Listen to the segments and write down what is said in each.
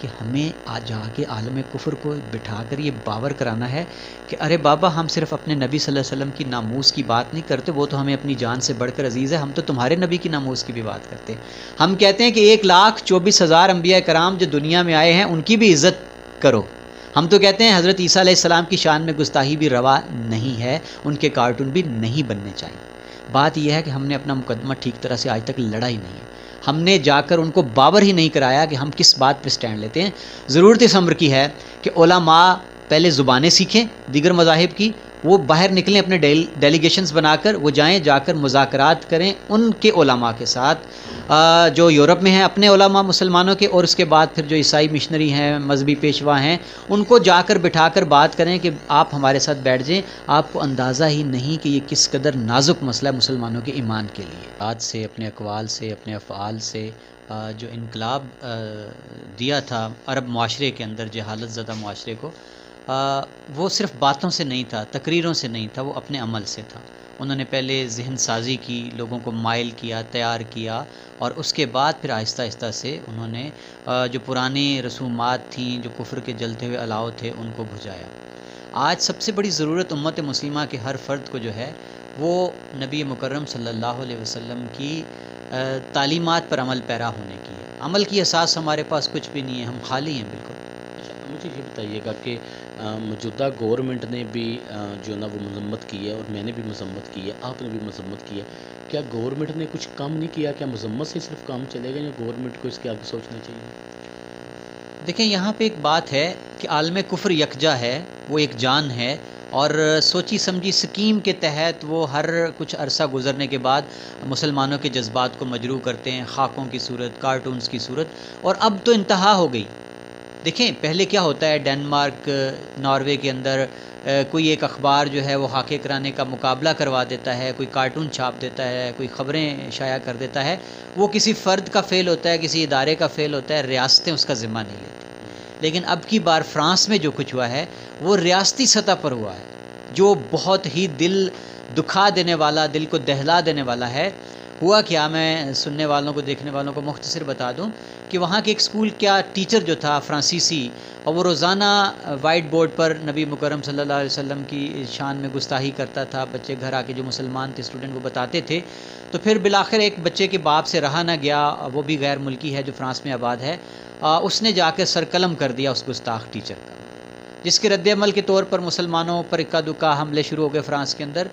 کہ ہمیں آج آگے عالم کفر کو بٹھا کر یہ باور کرانا ہے کہ ارے بابا ہم صرف اپنے نبی صلی اللہ علیہ وسلم کی ناموس کی بات نہیں کرتے، وہ تو ہمیں اپنی جان سے بڑھ کر عزیز ہے، ہم تو تمہارے نبی کی ناموس کی بھی بات کرتے ہیں۔ ہم کہتے ہیں کہ 1,24,000 انبیاء کرام جو دنیا میں آئے ہیں ان کی بھی عزت کرو۔ ہم تو کہتے ہیں حضرت عیسیٰ علیہ السلام کی شان میں گستاخی بھی روا نہیں ہے، ان کے کارٹون بھی نہیں بننے چاہیے۔ بات یہ ہے کہ ہم نے اپنا مقدمہ ٹھیک طرح سے آج تک لڑا ہی نہیں ہے، ہم نے جا کر ان کو باور ہی نہیں کرایا کہ ہم کس بات پہ سٹینڈ لیتے ہیں۔ ضرورت اس امر کی ہے کہ علماء پہلے زبانیں سیکھیں دیگر مذاہب کی، وہ باہر نکلیں اپنے ڈیلیگیشنز بنا کر، وہ جائیں جا کر مذاکرات کریں ان کے علماء کے ساتھ جو یورپ میں ہیں، اپنے علماء مسلمانوں کے، اور اس کے بعد پھر جو عیسائی مشنری ہیں، مذہبی پیشوا ہیں، ان کو جا کر بٹھا کر بات کریں کہ آپ ہمارے ساتھ بیٹھ جائیں۔ آپ کو اندازہ ہی نہیں کہ یہ کس قدر نازک مسئلہ ہے مسلمانوں کے ایمان کے لیے۔ آج سے اپنے اقوال سے، اپنے افعال سے جو انقلاب دیا تھا عرب معاشرے کے اندر، جہالت زدہ معاشرے کو، وہ صرف باتوں سے نہیں تھا، تقریروں سے نہیں تھا، وہ اپنے عمل سے تھا۔ انہوں نے پہلے ذہن سازی کی، لوگوں کو مائل کیا، تیار کیا، اور اس کے بعد پھر آہستہ آہستہ سے انہوں نے جو پرانی رسومات تھیں، جو کفر کے جلتے ہوئے الاؤ تھے، ان کو بجھایا۔ آج سب سے بڑی ضرورت امت مسلمہ کے ہر فرد کو جو ہے وہ نبی مکرم صلی اللہ علیہ وسلم کی تعلیمات پر عمل پیرا ہونے کی ہے۔ عمل کی اساس ہمارے پاس کچھ بھی نہیں ہے، ہم خالی ہیں بالکل۔ مجھے یہ بتائیے گا کہ موجودہ گورنمنٹ نے بھی جو نا وہ مذمت کی ہے، اور میں نے بھی مذمت کی ہے، آپ نے بھی مذمت کی ہے، کیا گورنمنٹ نے کچھ کام نہیں کیا؟ کیا مذمت سے صرف کام چلے گا، یا گورنمنٹ کو اس کے آگے سوچنا چاہیے؟ دیکھیں یہاں پہ ایک بات ہے کہ عالم کفر یکجا ہے، وہ ایک جان ہے، اور سوچی سمجھی سکیم کے تحت وہ ہر کچھ عرصہ گزرنے کے بعد مسلمانوں کے جذبات کو مجروح کرتے ہیں، خاکوں کی صورت، کارٹونز کی صورت، اور اب تو انتہا ہو گئی۔ دیکھیں پہلے کیا ہوتا ہے، ڈنمارک، ناروے کے اندر کوئی ایک اخبار جو ہے وہ خاکے کرانے کا مقابلہ کروا دیتا ہے، کوئی کارٹون چھاپ دیتا ہے، کوئی خبریں شائع کر دیتا ہے، وہ کسی فرد کا فعل ہوتا ہے، کسی ادارے کا فعل ہوتا ہے، ریاستیں اس کا ذمہ نہیں لیتی۔ لیکن اب کی بار فرانس میں جو کچھ ہوا ہے وہ ریاستی سطح پر ہوا ہے، جو بہت ہی دل دکھا دینے والا، دل کو دہلا دینے والا ہے۔ ہوا کیا، میں سننے والوں کو، دیکھنے والوں کو مختصر بتا دوں کہ وہاں کے ایک اسکول کا ٹیچر جو تھا فرانسیسی، اور وہ روزانہ وائٹ بورڈ پر نبی مکرم صلی اللہ علیہ وسلم کی شان میں گستاخی کرتا تھا۔ بچے گھر آ کے جو مسلمان تھے اسٹوڈنٹ وہ بتاتے تھے، تو پھر بالآخر ایک بچے کے باپ سے رہا نہ گیا، وہ بھی غیر ملکی ہے جو فرانس میں آباد ہے، اس نے جا کے سر قلم کر دیا اس گستاخ ٹیچر کا، جس کے رد عمل کے طور پر مسلمانوں پر اکا دکا حملے شروع ہو گئے فرانس کے اندر۔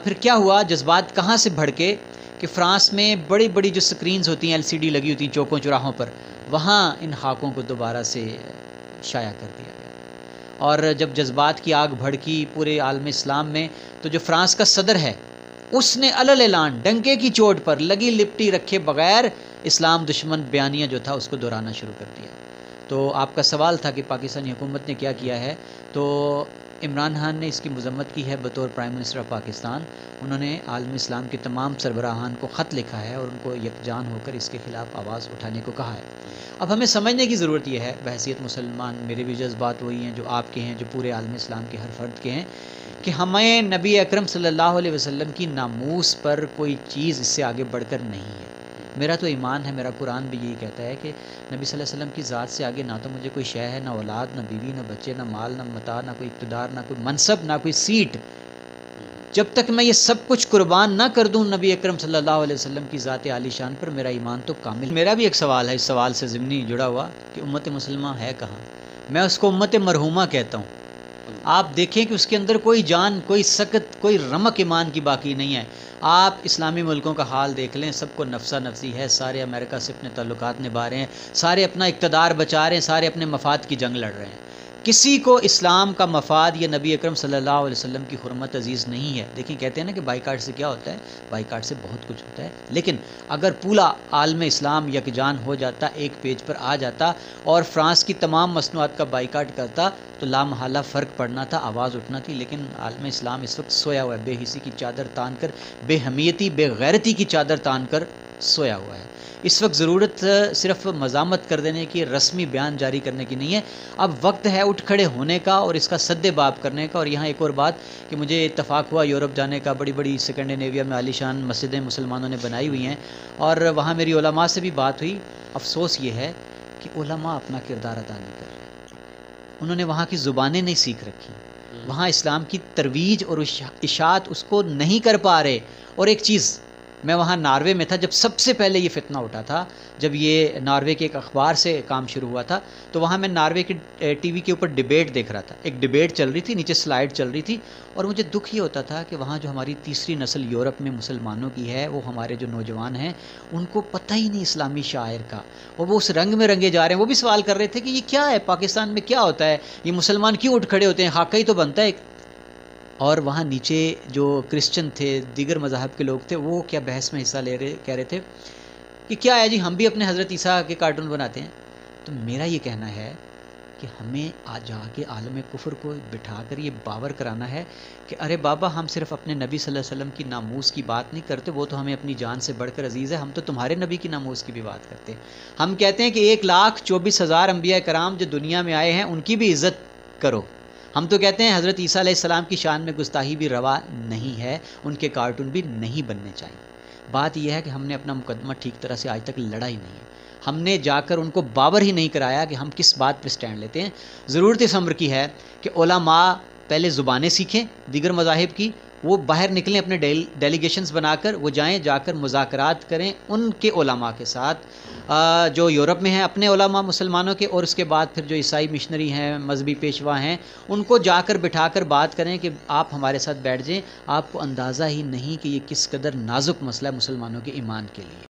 پھر کیا ہوا، جذبات کہاں سے بھڑکے کہ فرانس میں بڑی بڑی جو سکرینز ہوتی ہیں، LCD لگی ہوتی ہیں چوکوں چوراہوں پر، وہاں ان خاکوں کو دوبارہ سے شائع کر دیا گیا۔ اور جب جذبات کی آگ بھڑکی پورے عالم اسلام میں، تو جو فرانس کا صدر ہے اس نے علل اعلان ڈنکے کی چوٹ پر لگی لپٹی رکھے بغیر اسلام دشمن بیانیہ جو تھا اس کو دہرانا شروع کر دیا۔ تو آپ کا سوال تھا کہ پاکستانی حکومت نے کیا کیا ہے، تو عمران خان نے اس کی مذمت کی ہے بطور پرائم منسٹر آف پاکستان۔ انہوں نے عالم اسلام کے تمام سربراہان کو خط لکھا ہے اور ان کو یکجان ہو کر اس کے خلاف آواز اٹھانے کو کہا ہے۔ اب ہمیں سمجھنے کی ضرورت یہ ہے، بحیثیت مسلمان میرے بھی جذبات وہی ہیں جو آپ کے ہیں، جو پورے عالم اسلام کے ہر فرد کے ہیں، کہ ہمیں نبی اکرم صلی اللہ علیہ وسلم کی ناموس پر کوئی چیز اس سے آگے بڑھ کر نہیں ہے۔ میرا تو ایمان ہے، میرا قرآن بھی یہی کہتا ہے کہ نبی صلی اللہ علیہ وسلم کی ذات سے آگے نہ تو مجھے کوئی شے ہے، نہ اولاد، نہ بیوی، نہ بچے، نہ مال، نہ متاع، نہ کوئی اقتدار، نہ کوئی منصب، نہ کوئی سیٹ۔ جب تک میں یہ سب کچھ قربان نہ کر دوں نبی اکرم صلی اللہ علیہ وسلم کی ذات عالی شان پر، میرا ایمان تو کامل۔ میرا بھی ایک سوال ہے، اس سوال سے ضمنی جڑا ہوا، کہ امت مسلمہ ہے کہاں؟ میں اس کو امت مرحومہ کہتا ہوں۔ آپ دیکھیں کہ اس کے اندر کوئی جان، کوئی سکت، کوئی رمق ایمان کی باقی نہیں ہے۔ آپ اسلامی ملکوں کا حال دیکھ لیں، سب کو نفسہ نفسی ہے، سارے امریکہ سے اپنے تعلقات نبھا رہے ہیں، سارے اپنا اقتدار بچا رہے ہیں، سارے اپنے مفاد کی جنگ لڑ رہے ہیں۔ کسی کو اسلام کا مفاد یا نبی اکرم صلی اللہ علیہ وسلم کی حرمت عزیز نہیں ہے۔ دیکھیں کہتے ہیں نا کہ بائیکاٹ سے کیا ہوتا ہے، بائیکاٹ سے بہت کچھ ہوتا ہے، لیکن اگر پورا عالم اسلام یکجان ہو جاتا، ایک پیج پر آ جاتا اور فرانس کی تمام مصنوعات کا بائیکاٹ کرتا تو لامحالہ فرق پڑنا تھا، آواز اٹھنا تھی۔ لیکن عالم اسلام اس وقت سویا ہوا ہے، بے حسی کی چادر تان کر، بے حمیتی، بے غیرتی کی چادر تان کر سویا ہوا ہے۔ اس وقت ضرورت صرف مذمت کر دینے کی، رسمی بیان جاری کرنے کی نہیں ہے، اب وقت ہے اٹھ کھڑے ہونے کا اور اس کا سد باب کرنے کا۔ اور یہاں ایک اور بات کہ مجھے اتفاق ہوا یورپ جانے کا، بڑی بڑی اسکینڈینیویا میں عالی شان مسجدیں مسلمانوں نے بنائی ہوئی ہیں، اور وہاں میری علماء سے بھی بات ہوئی۔ افسوس یہ ہے کہ علماء اپنا کردار ادا نہیں کر رہے. انہوں نے وہاں کی زبانیں نہیں سیکھ رکھی, وہاں اسلام کی ترویج اور اشاعت اس کو نہیں کر پا رہے. اور ایک چیز, میں وہاں ناروے میں تھا جب سب سے پہلے یہ فتنہ اٹھا تھا, جب یہ ناروے کے ایک اخبار سے کام شروع ہوا تھا, تو وہاں میں ناروے کے ٹی وی کے اوپر ڈیبیٹ دیکھ رہا تھا. ایک ڈیبیٹ چل رہی تھی, نیچے سلائیڈ چل رہی تھی, اور مجھے دکھ یہ ہوتا تھا کہ وہاں جو ہماری تیسری نسل یورپ میں مسلمانوں کی ہے, وہ ہمارے جو نوجوان ہیں ان کو پتہ ہی نہیں اسلامی شاعر کا, اور وہ اس رنگ میں رنگے جا رہے ہیں. وہ بھی سوال کر رہے تھے کہ یہ کیا ہے, پاکستان میں کیا ہوتا ہے, یہ مسلمان کیوں اٹھ کھڑے ہوتے ہیں, خاکہ ہی تو بنتا ہے. اور وہاں نیچے جو کرسچن تھے, دیگر مذاہب کے لوگ تھے, وہ کیا بحث میں حصہ لے رہے, کہہ رہے تھے کہ کیا ہے جی, ہم بھی اپنے حضرت عیسیٰ کے کارٹون بناتے ہیں. تو میرا یہ کہنا ہے کہ ہمیں آج جا کے عالم کفر کو بٹھا کر یہ باور کرانا ہے کہ ارے بابا, ہم صرف اپنے نبی صلی اللہ علیہ وسلم کی ناموس کی بات نہیں کرتے, وہ تو ہمیں اپنی جان سے بڑھ کر عزیز ہے. ہم تو تمہارے نبی کی ناموس کی بھی بات کرتے ہیں. ہم کہتے ہیں کہ 1,24,000 انبیاء کرام جو دنیا میں آئے ہیں ان کی بھی عزت کرو. ہم تو کہتے ہیں حضرت عیسیٰ علیہ السلام کی شان میں گستاخی بھی روا نہیں ہے, ان کے کارٹون بھی نہیں بننے چاہیے. بات یہ ہے کہ ہم نے اپنا مقدمہ ٹھیک طرح سے آج تک لڑا ہی نہیں ہے. ہم نے جا کر ان کو باور ہی نہیں کرایا کہ ہم کس بات پہ سٹینڈ لیتے ہیں. ضرورت اس امر کی ہے کہ علماء پہلے زبانیں سیکھیں دیگر مذاہب کی, وہ باہر نکلیں اپنے ڈیلیگیشنز بنا کر, وہ جائیں, جا کر مذاکرات کریں ان کے علماء کے ساتھ جو یورپ میں ہیں, اپنے علماء مسلمانوں کے, اور اس کے بعد پھر جو عیسائی مشنری ہیں, مذہبی پیشوا ہیں, ان کو جا کر بٹھا کر بات کریں کہ آپ ہمارے ساتھ بیٹھ جائیں. آپ کو اندازہ ہی نہیں کہ یہ کس قدر نازک مسئلہ ہے مسلمانوں کے ایمان کے لیے.